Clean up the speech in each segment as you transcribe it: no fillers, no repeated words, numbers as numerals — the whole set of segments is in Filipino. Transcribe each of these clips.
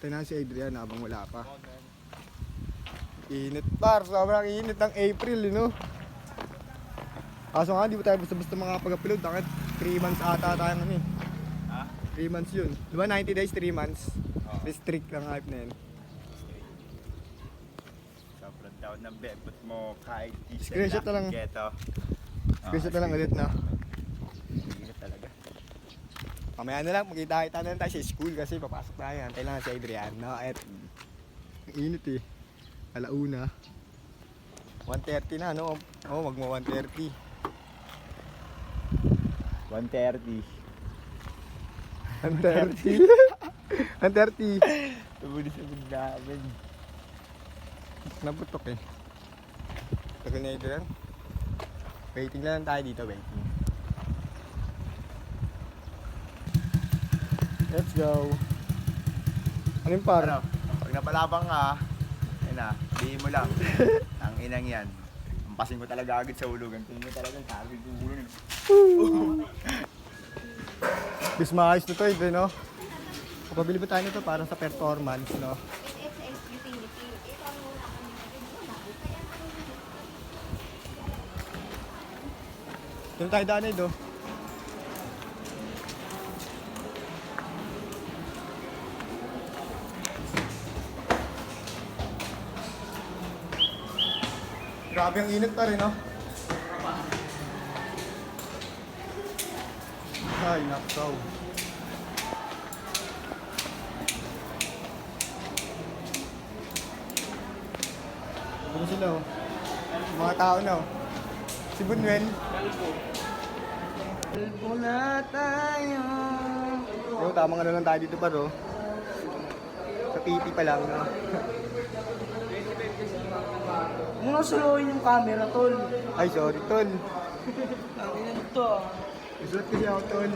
Tingnan si Adrian habang wala pa. Init par, sobrang init ng April, you know. Kaso nga, di ba tayo basta-basta makapag-upload? Bakit 3 months ata tayo ano eh. Ha? 3 months yun. Di ba 90 days, 3 months? Oo. Restrict lang hype na yun. Sobrang down ng bebot mo kahit t-shirt Screenshot na lang. Keto. Screenshot na lang ulit na. Init talaga. Mamaya na lang, magkita-kita na lang tayo sa school kasi papasok tayo. Antay lang si Adrian. No, at init eh. Alauna. 1:30 na, no? Oo, wag mo 1:30. 1:30. 1:30. 1:30. Tubuli sa biglaban. Naputok eh. Tagal na ito lang. Waiting lang tayo dito, waiting. Let's go. Ano yung par? Ano? Pag napalabang ka, ayun na, diin mo lang. Ang inang yan. Ampasin ko talaga agad sa ulugan. Tingin mo talaga sabi yung ulo nila. Bis maayos na to, ito, no? Kapabili ba tayo nito para sa performance, no? Doon tayo daan ito. Grabe ang init pa rin, no? Ay, nakaw. Ano sila, oh? Mga tao na, oh. Si Bunwen. Kalbo na tayo. Yung tamang ano lang tayo dito pa, oh. Sa PT pa lang, no? Mga suluin yung camera, tol. Ay, sorry, Tol. Ang ina nito. Isulat kasi ako, Tol.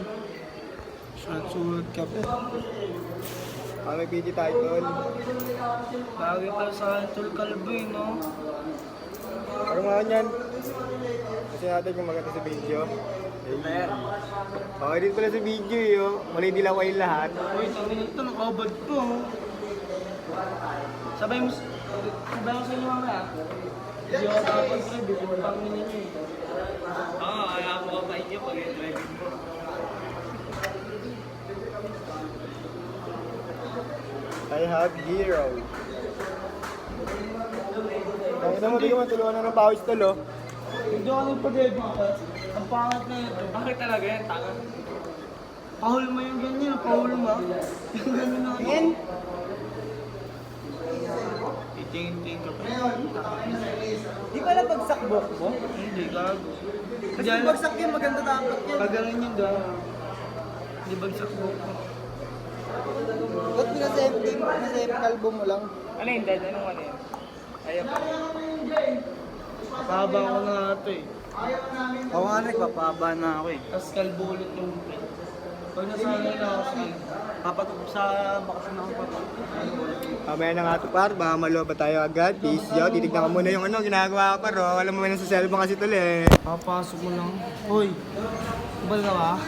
Sulat ka pa. May PT tayo, Tol. Bagay pala sa akin, tol, kalbo eh, no? Ano nga yan? Kasi natin kung maganda sa video. Okay din pala sa video, eh, oh. Mali dilaway lahat. Uy, tangin ito, nakabad ko. Sabay mo sa inyo mamaya. Hindi ako tapos na, before pangin ninyo eh. Oo, kaya mo kapain nyo pag i-driving mo. I have zero. Kaya naman tingin mo, tulungan na ng pawis, Tol, oh. Hindi ako nagpa-debit ka. Ang pangat na ito. Bakit talaga yan, tanga? Pahul mo yung ganyan, pahul mo. Yung ganyan na yan. Itingin-tingin ka pa. Di ba napagsakbok mo? Hindi, gago. Kasi kung bagsak yun, maganda dapat yun. Pag ganun yun, gago. Hindi bagsak mo. Ba't pinasave kalbo mo lang? Ano yung dead? Anong ano yun? Ayaw pa. Pahaba ko na ito eh. Oo nga, nagpapaba na ako eh. Tapos kalbo ulit yung pin. Pag nasanay na ako sa bakasyon na ako Mamaya na nga ito, par. Baka maloba tayo agad. Peace out. Titignan ko muna yung ano, ginagawa ko, par, oh. Alam mo na sa cellphone kasi, Tol, eh. Papasok mo lang. Uy! Kubal ka ba?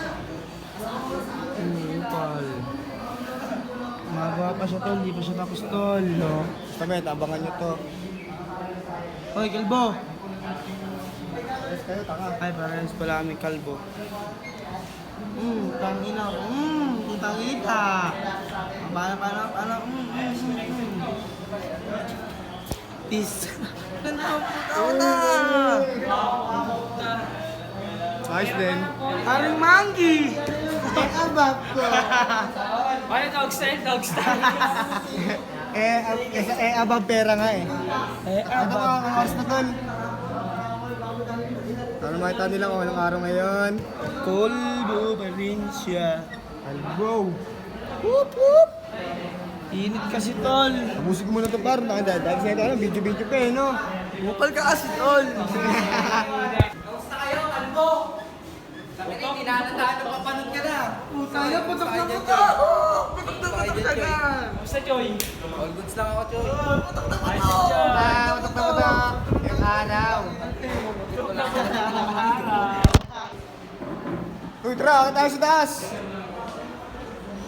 Pal. Magawa pa siya tol, di pa siya tapos tol, no? Samet, abangan nyo to. Hoy, kalbo! Yes, kayo, tanga. Ay, parehas pala kami kalbo. Tangina. Tangita. Paano. Peace. Nice din. Haring manggi! Abab ko. Ano dog style? Abab pera nga, eh. Ano ka, ang oras na, Tol? Ano makita nila kung anong araw ngayon? Kolbo pa rin siya. Albo. Whoop whoop! Init kasi tol. Musik mo na to, par. Nakadadagis na ito. Ano, video-video pa, eh, no? Bupal ka kasi tol. Tayo, putok na putok! Putok na putok ka na! Basta Joy. All goods lang ako, Choy. Putok na putok. Yung araw. Uy, tara, akit tayo sa taas.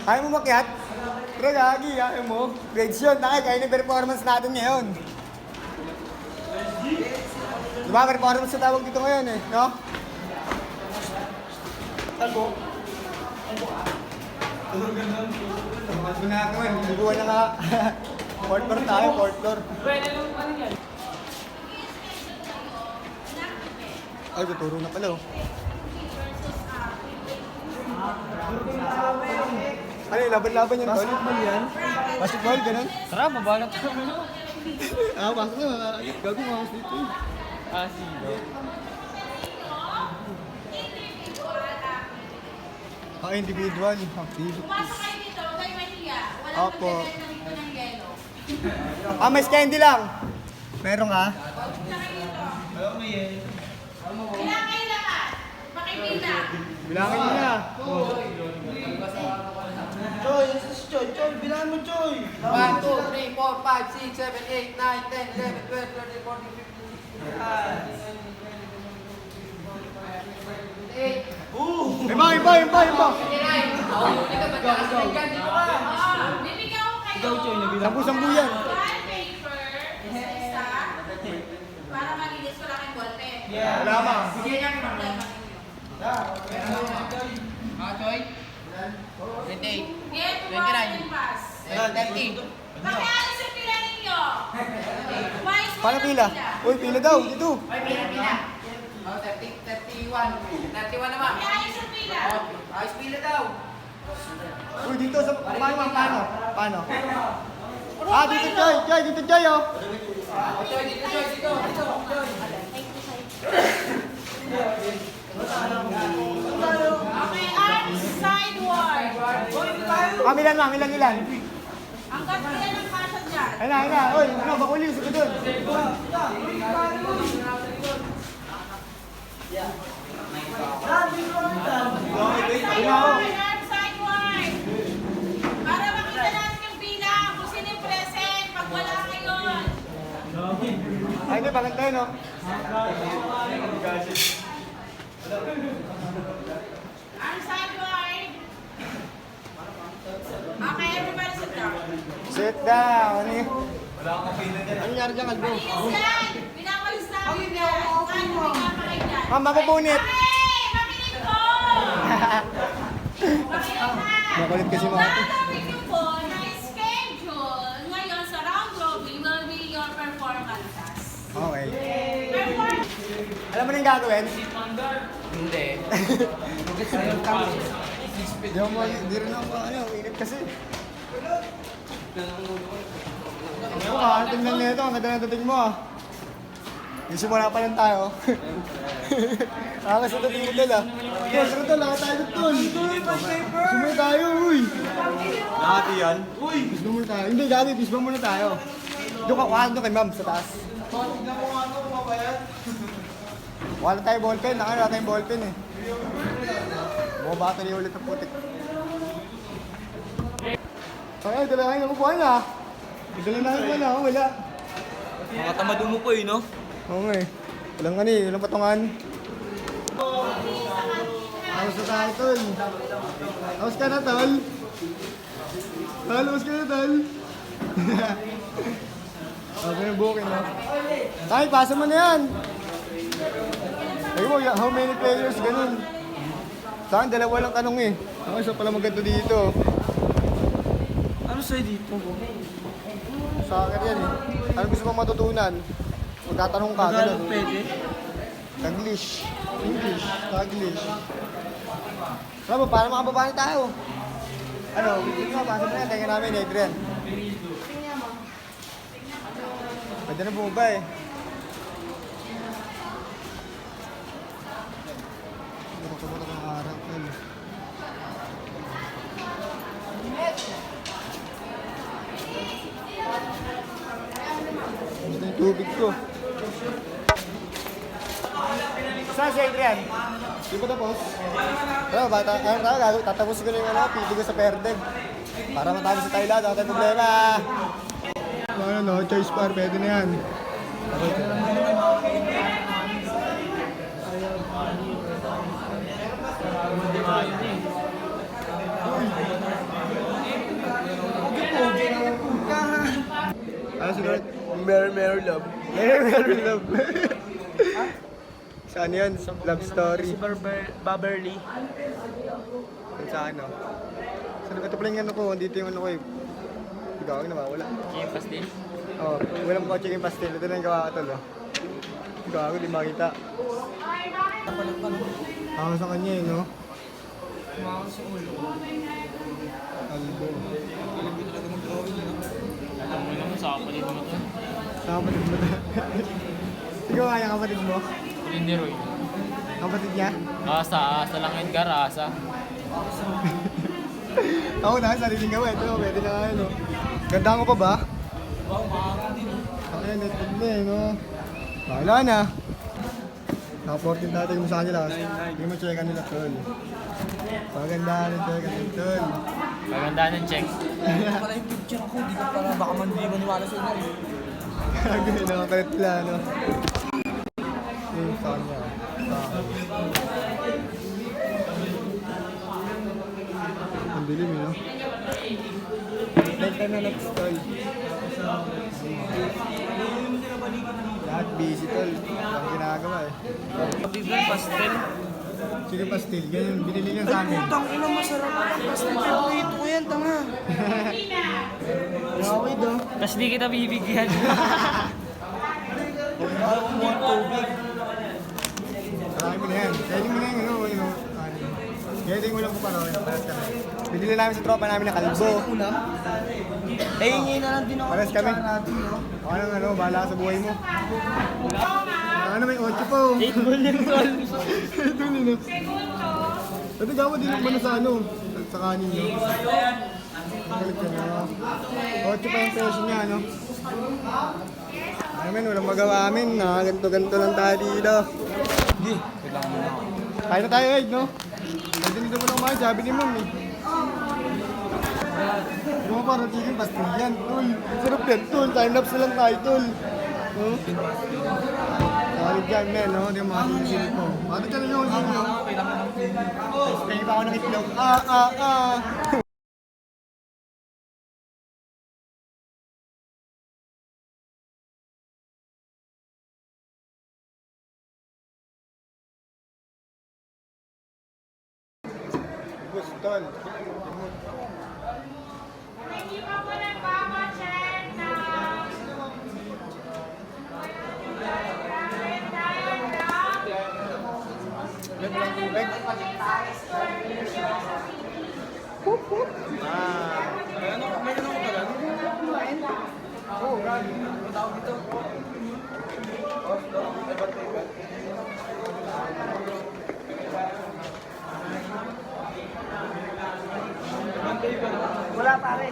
Kaya mo makyat? Siyempre, gagi, ayaw mo. Grades yun, kaya yung performance natin ngayon. Diba, performance sa tawag dito ngayon eh, no? Tago. Mas mo na ako eh, nagbuwan na nga. Fourth floor tayo, fourth floor. Ay, tuturo na pala oh. Ano yung laban-laban yan, tol? Basketball yan? Basketball, ganun? Tara, mabalat ka naman. Pasok na. Gago nga ako dito eh. Sige. Individual, activity. Pumasok kayo dito, huwag kayo mahiya. Walang Opo. magdadala dito ng yelo. May candy lang. Meron ka? Kailangan kayo lahat. Pakipila. Bilangin mo na. Choy, ito si Choy. Choy, bilangan mo, Choy. 1, 2, 3, 4, 5, 6, 7, 8, 9, 10, 11, 12, 13, 14, 15, 16, Iba. Bibigyan ko kayo. Sampu-sampu yan. Ball paper. Isa-isa. Para malinis ko lang yung ballpen. Wala ma. Sige yan yung problema ninyo. Yan, pumasok yung pass. 30. Pakialis yung pila ninyo. Umayos muna Paano ang pila? Uy, pila daw. Dito. Pila. Oh, 30, 31. 31 naman. Pakialis yung pila. Ayos pila daw. Uy, dito sa... Paano? Dito, Joy. Dito, Joy, oh. Choy, dito, Choy, dito. Okay, arms sideward. Ilan lang, ilan. Ang ganda ng kasha dyan. Ayun na. Uy, bakuli. Sige doon. Okay, arms sideward. Para makita natin yung pila, kung sino yung present, pag wala ngayon. Ay, hindi. Bakit tayo, no? Arms sideward. Okay, everybody sit down. Sit down. Ano yun? Ano nangyari dyan, Kalbo? Malinis yan. Pinakalis namin yan. Kahit hindi ka pakinggan. Ma'am, mapupunit. Okay, makinig ko. Makinig na. Makulit kasi mga ito. Gagawin niyo po na schedule ngayon sa round robin will be your performances. Okay. Perform. Alam mo na yung gagawin? Hindi. Hindi rin ako, inip kasi. Ano tingnan nito, ang ganda ng dating mo ah. Yung simula pa lang tayo. Kasi dating mo tol ah. Sige tol, lahat tayo tol. Simula tayo, uy. Lahat yan? Uy. Bisbang muna tayo. Hindi, gagi, bisbang muna tayo. Doon ka, kuhaan doon kay ma'am sa taas. Tignan mo nga ito, mabayad. Wala tayo ballpen, wala tayong ballpen eh. Bumabattery ulit ang putik. Ay, dalahin ang upuan ah. Dalahin ko na, wala. Mga tamado mo po eh, no? Oo nga eh. Walang ano eh, walang patungan. Tapos na tayo, tol. Tapos ka na, tol. Tapos ka na, tol. Okay, yung booking na. Tay, pasa mo na yan. Ay mo, how many players, ganun. Sa akin, dalawa lang tanong eh. Ako, isa pala maganda dito. Ano sa'yo dito? Sa akin yan eh. Ano gusto mong matutunan? Magtatanong ka, Tagalog ganun. pwede? Taglish. English. Taglish. Alam mo, para makababaan tayo. Ano, hindi nga, pasa mo na yan. Tingnan namin, Adrian. Pwede na bumaba eh. Burak-burak ang harap. Gusto yung tubig ko. Saan si Adrian? Di ba tapos? Ano, bata, tatapusin ko na yung pili ko sa Perdeg. Para matapos sa Thailand, wala tayong problema. Ano, no choice par, pwede na yan. Never love. Never love. Saan yun? Love story. Si Baberly. Kung sa ano. So, ito pala yung ano ko. Dito yung ano ko eh. Gawin na ba? Wala. Yung pastil? Oo. Walang kotse yung pastel. Ito na yung gawa ko tol. Gawa ko, di makita. Ako sa kanya eh, no? Kumakas sa ulo. Albo. Alam mo naman sa kapatid mo to. Sa kapatid mo. Ikaw kaya kapatid mo? Hindi Roy. Kapatid niya? Asa lang Edgar, asa. Ako na, sariling gawa. Ito, pwede na nga yun, no? Ganda ko pa ba? Wow, makakang din. Ayan, netpag na eh, no? Wala na. Naka-14 natin mo sa kanila. Hindi mo check nila, tol. Paganda na check nila, tol. Maganda ng check. Pala yung picture ko, di ka pala baka man di maniwala sa inyo. Gagawin na kapalit pala, no? Yung sa kanya. Sa akin. Ang dilim, no? Next time na next, tol. Lahat busy, tol. Ang ginagawa eh. Bibig pastel. Sige pastil, ganyan, binili niya sa amin. Putang ina, masarap ang pastel. Paborito ko yan, tanga. Okay daw. Tapos di kita bibigyan. Ayaw ko mo ang tubig. Marami mo na yan. Pwede mo na yung ano, ano. Pwede mo lang ko pa rin. Paras kami. Binili namin sa tropa namin na kalbo. Eh, hingi na lang din ako. Pares kami. Tsaka natin, no? Ako nang ano, bahala ka sa buhay mo. Ano, may 8 po. 8 ball yung tol. Ito nino. Ito gawa din naman sa ano. Sa kanin, no? Ang galit ka na. 8 pa yung presyo niya, no? Amen, walang magawa amin. Ganto-ganto lang tayo dito. Hindi. Kailangan mo na ako. Kaya na tayo, Ed, no? Pwede nito mo lang kumain, sabi ni Mom, eh. Di mo parang chicken pastil yan, tol. Sarap yan, tol. Time-lapse na lang tayo, tol. No? Solid yan, men, no? Di mo makasisil ko. Bakit ka na yung ulit, no? Kailangan ng Kaya pa ako ng itlog. Tol. Hindi pa po nagmamacheck na. Yan lang tubig. Ano, may ano ka lang? Oo, gagi. Ano tawag dito? Wala pare.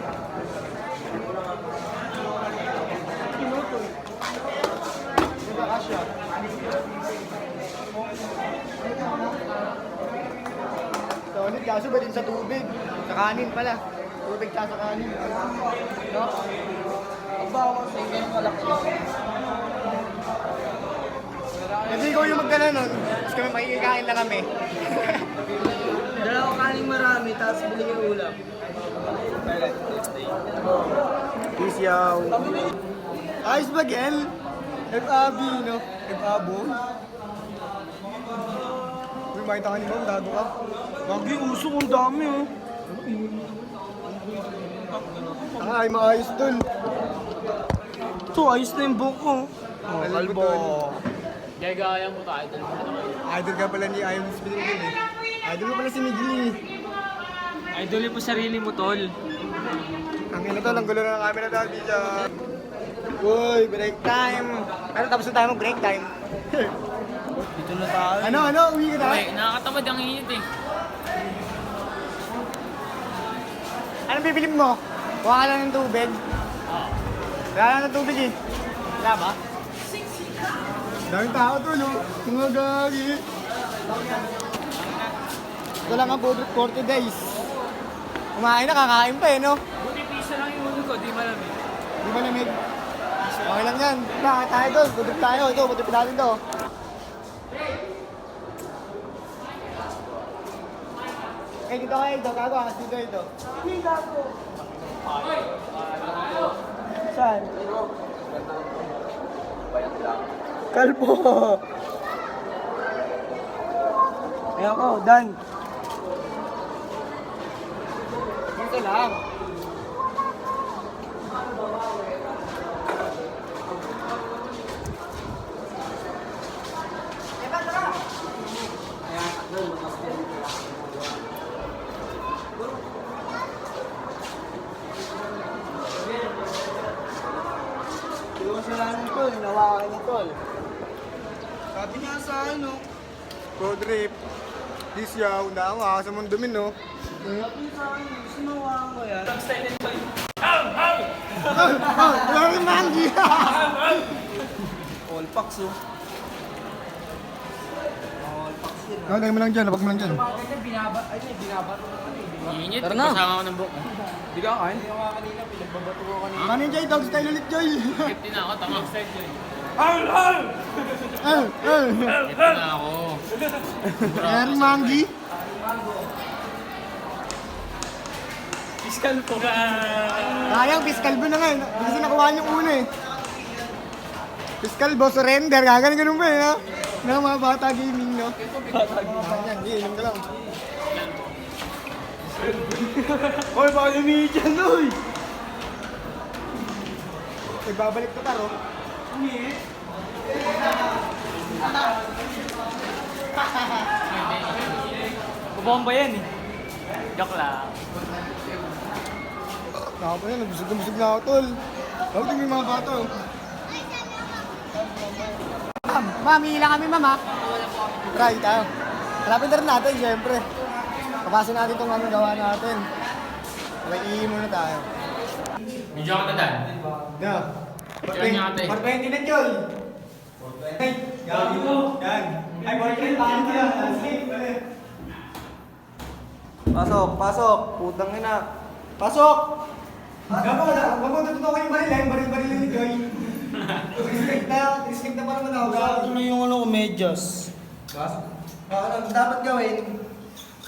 Diba, Asya? Solid, kaso ba din sa tubig? Sa kanin pala. Tubig tsaka sa kanin. No? Ang bawas ay ngayon malaki. Kasi ikaw yung magkala nun. Tapos kami makikikain lang kami. Dalawa kaling marami, tapos bili yung ulam. Peace, yaw. Ayos ba, Gel? FAB, no? FABO. Uy, makita ka ni Mom, gago ka. Gagi, usok ang dami, oh. Ay, maayos dun. Ito, ayos na yung buhok ko. Oh, kalbo. Gagaya mo tayo, idol mo na kayo. Idol ka pala ni Iron Spinning din eh. Idol mo pala si Miguel eh. Idol mo sarili mo, tol. Ang ina to, ang gulo na ng camera dahil dito. Uy, break time. Ano, tapos na tayo mag-break time. Dito na tayo. Ano, uwi ka na? Ay, nakakatamad ang init eh. Anong bibilin mo? Kuha ka lang ng tubig. Wala lang ng tubig eh. Wala ba? Daming tao to, no? Mga gagi. Ito lang ang 40 days. Kumain na, kakain pa eh, no? Buti piso lang yung ulo ko, di malamig. Di ba lamig? Okay lang yan. Bakit tayo doon? Budog tayo. Ito, budog natin to. Eh, dito kayo. Ito, gago. Angas dito, ito. Hindi, gago. Saan? Payat lang. Kalbo! Ayan ko, Dan. Dito lang. Iwan sila ng tol, hinawakan ni tol. Sabi niya sa akin, no? Road trip. This yaw, dama sa mundo min, no? Sabi sa akin, sinawakan ko yan. Wala rin mangi! All packs, oh. All packs yun. Lagay mo lang dyan, lapag mo lang dyan. Init, Tara na. kasama ko ng buhok. Di ka kain? Hindi ka kanina, pinagbabato ko kanina. Kanin Joy, dog style ulit Joy! 50 na ako, tamang style yun. Eh! 50 na ako. Wala rin mangi! Fiskal po. Sayang, fiscal bo na nga eh. Kasi nakuha niyo una eh. Fiscal bo, surrender. Ganun ba eh, ha? Ng mga bata gaming, no? Bata gaming. Yan, iinom ka lang. Hoy, baka lumihi dyan, oy! Nagbabalik ka taro. Bubomba yan eh. Joke lang. Nakapa yan, nabusog na ako, tol. Huwag tingin yung mga bata, oh. Ma'am, hihila kami, ma'am, ha? Try tayo. Hanapin na rin natin, siyempre. Kapasin natin itong ano gawa natin. Okay, ihi muna tayo. Medyo ako tadan. Yeah. Yan nga, ate. 420 na, Joy. 420. Gabi mo. Yan. Ay, boyfriend, paano ka? Sleep. Pasok, pasok. Putang ina. Pasok! Gabo, wag mo tututukan yung baril, yung baril ni Joy. Respect na pa naman ako. Ito na yung ano ko, medyas. Ano dapat gawin?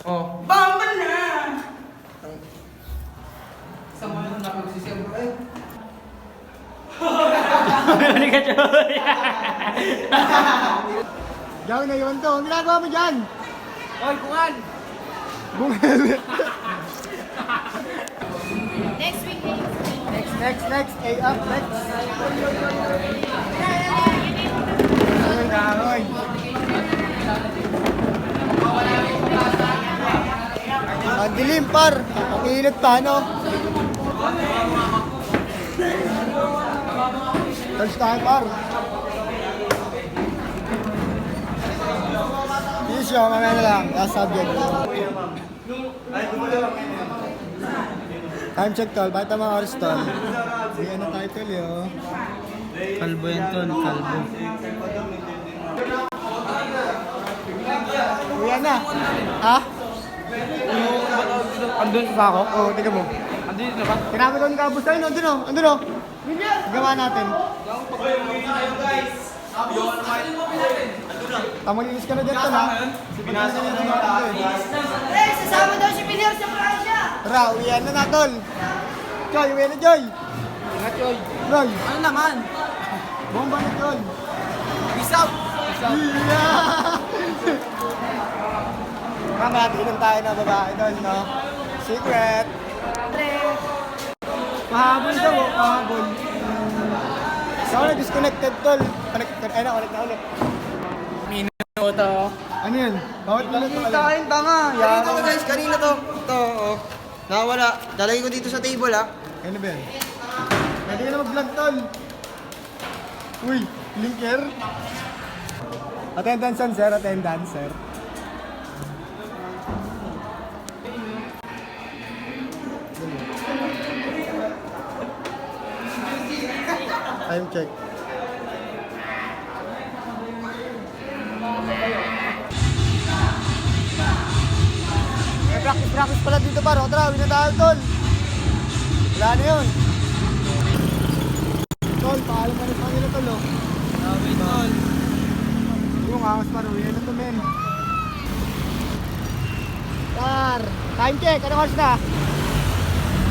Oh. Bamba na! Gawin na yun to. Ang ginagawa mo dyan? Hoy, kungan! Bungel. Next week, Next. A up, next. Ay, naroy. Ang dilim, par. Ang init pa, no? Touch tayo, par. Yes, yun. Mamaya na lang. Last subject. Time check, tol. Bakit ang mga oras, tol? May ano tayo, tol, yo. Kalbo yan, tol. Kalbo. Uyan na. Ha? Andun pa ako? Oo, tiga mo. Andun na ba? Tinapit ko ng kabus tayo, no? Andun, no? Andun, no? Gawa natin. Tamalinis ka na dyan, tol, ha? Binasa na naman natin, Eh, sasama daw si Pinir sa Pransya! Tara, uwian na na, tol. Joy, uwian na, Joy. Ingat, Joy. Joy, Ano naman? bomba na, Joy. Peace out! Yeah! Mamaya, inom tayo na babae doon, no? Secret. Pahabol daw, oh, pahabol. Saan ako na-disconnected, tol? Connected, ay na, ulit na ulit. Minuto. Ano yun? Bawat ulit na Kita kayong tanga. Kanina to, guys. Kanina to. Ito, oh. Nakawala. Dalagay ko dito sa table, ah. Ano ba yan? Pwede ka na mag-vlog, tol. Uy, linker. Attendance yan, sir. Attendance, sir. Time check. May practice pala dito pa, Rotra. Uwi na tayo, tol. Wala na yun. Tol, paalam ka na sa kanila, tol, oh. Sabi, tol. Yung angas pa, uwi na to, men. Par, time check. Anong oras na?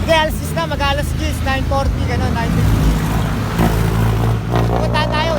Hindi, alas 6 na. Mag-alas 10. 9:40, gano'n, 9:50. Pupunta tayo.